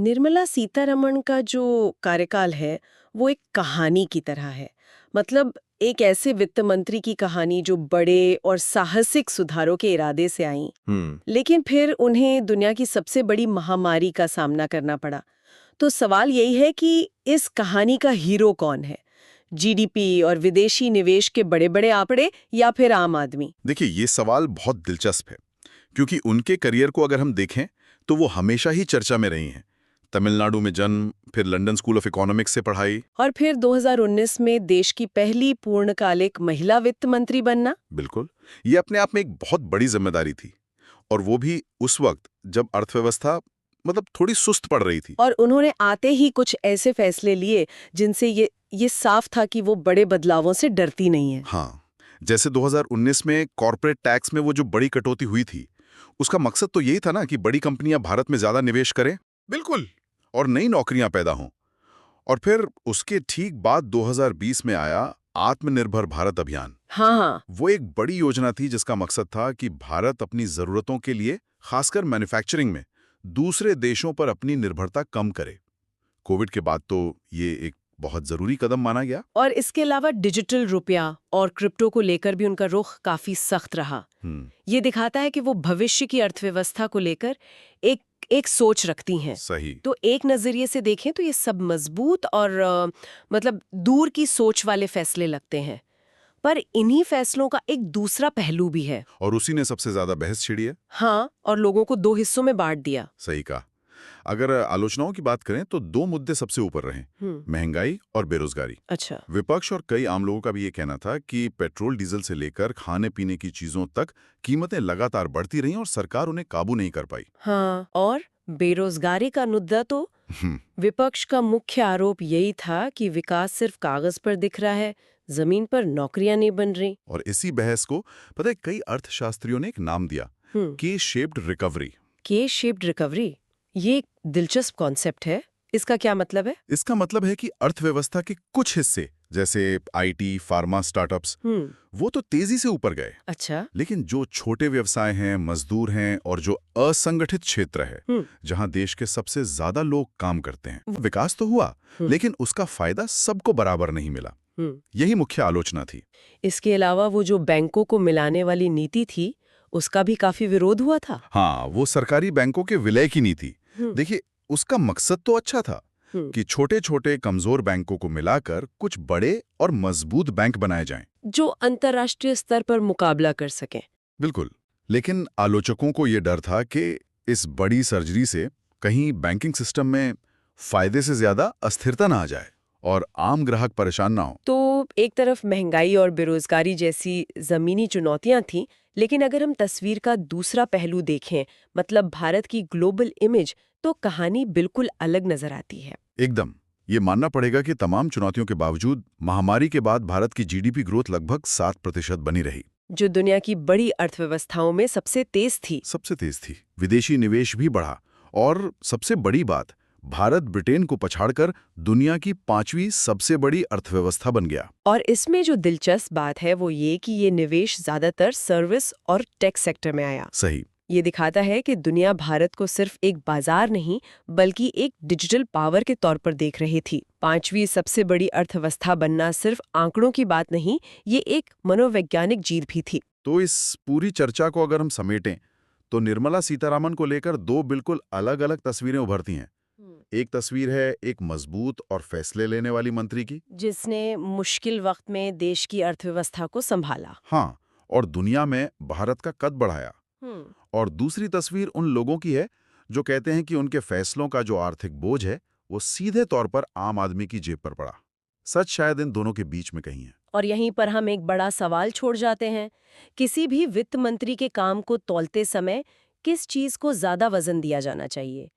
निर्मला सीतारमण का जो कार्यकाल है वो एक कहानी की तरह है। मतलब एक ऐसे वित्त मंत्री की कहानी जो बड़े और साहसिक सुधारों के इरादे से आई, हम्म। लेकिन फिर उन्हें दुनिया की सबसे बड़ी महामारी का सामना करना पड़ा। तो सवाल यही है कि इस कहानी का हीरो कौन है? जीडीपी और विदेशी निवेश के बड़े बड़े आंकड़े या फिर आम आदमी? देखिए, ये सवाल बहुत दिलचस्प है क्योंकि उनके करियर को अगर हम देखें तो वो हमेशा ही चर्चा में रही हैं। तमिलनाडु में जन्म, फिर लंदन स्कूल ऑफ इकोनॉमिक्स से पढ़ाई। और फिर 2019 में देश की पहली पूर्णकालिक महिला वित्त मंत्री बनना। बिल्कुल, ये अपने आप में एक बहुत बड़ी जिम्मेदारी थी, और वो भी उस वक्त जब अर्थव्यवस्था थोड़ी सुस्त पड़ रही थी। और उन्होंने आते ही कुछ ऐसे फैसले लिए जिनसे ये साफ था कि वो बड़े बदलावों से डरती नहीं है। हाँ, जैसे 2019 में कॉर्पोरेट टैक्स में वो जो बड़ी कटौती हुई थी, उसका मकसद तो यही था ना कि बड़ी कंपनियां भारत में ज्यादा निवेश करें। बिल्कुल। और नई नौकरियां पैदा हों। और फिर उसके ठीक बाद 2020 में आया आत्मनिर्भर भारत अभियान। हाँ हाँ। वो एक बड़ी योजना थी जिसका मकसद था कि भारत अपनी जरूरतों के लिए, खासकर मैन्युफैक्चरिंग में, दूसरे देशों पर अपनी निर्भरता कम करे। कोविड के बाद तो ये एक बहुत जरूरी कदम माना गया। और इसके अलावा डिजिटल रुपया और क्रिप्टो को लेकर भी उनका रुख काफी सख्त रहा। ये दिखाता है कि वो भविष्य की अर्थव्यवस्था को लेकर एक एक सोच रखती हैं। सही। तो एक नजरिए से देखें तो ये सब मजबूत और मतलब दूर की सोच वाले फैसले लगते हैं। पर इन्हीं फैसलों का एक दूसरा पहलू भी है। और उसी ने सबसे ज्यादा बहस छिड़ी है। हाँ, और लोगों को दो हिस्सों में बांट दिया। सही कहा। अगर आलोचनाओं की बात करें तो दो मुद्दे सबसे ऊपर रहे, महंगाई और बेरोजगारी। अच्छा। विपक्ष और कई आम लोगों का भी ये कहना था कि पेट्रोल डीजल से लेकर खाने पीने की चीजों तक कीमतें लगातार बढ़ती रहीं और सरकार उन्हें काबू नहीं कर पाई। हाँ, और बेरोजगारी का मुद्दा तो हम्म। विपक्ष का मुख्य आरोप यही था कि विकास सिर्फ कागज पर दिख रहा है, जमीन पर नौकरियां नहीं बन रही। और इसी बहस को पता है कई अर्थशास्त्रियों ने एक नाम दिया, के शेप्ड रिकवरी। के शेप्ड रिकवरी, ये एक दिलचस्प कॉन्सेप्ट है। इसका क्या मतलब है? इसका मतलब है कि अर्थव्यवस्था के कुछ हिस्से, जैसे आईटी, फार्मा, स्टार्टअप्स, वो तो तेजी से ऊपर गए। अच्छा। लेकिन जो छोटे व्यवसाय हैं, मजदूर हैं और जो असंगठित क्षेत्र है, जहां देश के सबसे ज्यादा लोग काम करते हैं, विकास तो हुआ, लेकिन उसका फायदा सबको बराबर नहीं मिला। यही मुख्य आलोचना थी। इसके अलावा वो जो बैंकों को मिलाने वाली नीति थी, उसका भी काफी विरोध हुआ था। हाँ, वो सरकारी बैंकों के विलय की नीति। देखिए, उसका मकसद तो अच्छा था कि छोटे छोटे कमजोर बैंकों को मिलाकर कुछ बड़े और मजबूत बैंक बनाए जाएं। जो अंतर्राष्ट्रीय स्तर पर मुकाबला कर सकें। बिल्कुल। लेकिन आलोचकों को ये डर था कि इस बड़ी सर्जरी से कहीं बैंकिंग सिस्टम में फायदे से ज्यादा अस्थिरता ना आ जाए और आम ग्राहक परेशान ना हो। तो एक तरफ महंगाई और बेरोजगारी जैसी जमीनी चुनौतियां थीं, लेकिन अगर हम तस्वीर का दूसरा पहलू देखें, मतलब भारत की ग्लोबल इमेज, तो कहानी बिल्कुल अलग नजर आती है। एकदम। ये मानना पड़ेगा कि तमाम चुनौतियों के बावजूद महामारी के बाद भारत की जीडीपी ग्रोथ लगभग 7% बनी रही, जो दुनिया की बड़ी अर्थव्यवस्थाओं में सबसे तेज थी। सबसे तेज थी। विदेशी निवेश भी बढ़ा, और सबसे बड़ी बात, भारत ब्रिटेन को पछाड़कर दुनिया की 5वीं सबसे बड़ी अर्थव्यवस्था बन गया। और इसमें जो दिलचस्प बात है वो ये कि ये निवेश ज्यादातर सर्विस और टेक सेक्टर में आया। सही। ये दिखाता है कि दुनिया भारत को सिर्फ एक बाजार नहीं, बल्कि एक डिजिटल पावर के तौर पर देख रही थी। 5वीं सबसे बड़ी अर्थव्यवस्था बनना सिर्फ आंकड़ों की बात नहीं, ये एक मनोवैज्ञानिक जीत भी थी। तो इस पूरी चर्चा को अगर हम समेटें तो निर्मला सीतारामन को लेकर दो बिल्कुल अलग-अलग तस्वीरें उभरती हैं। एक तस्वीर है एक मजबूत और फैसले लेने वाली मंत्री की, जिसने मुश्किल वक्त में देश की अर्थव्यवस्था को संभाला। हाँ, और दुनिया में भारत का कद बढ़ाया। और दूसरी तस्वीर उन लोगों की है जो कहते हैं कि उनके फैसलों का जो आर्थिक बोझ है वो सीधे तौर पर आम आदमी की जेब पर पड़ा। सच शायद इन दोनों के बीच में कहीं है। और यहीं पर हम एक बड़ा सवाल छोड़ जाते हैं। किसी भी वित्त मंत्री के काम को तौलते समय किस चीज को ज्यादा वजन दिया जाना चाहिए?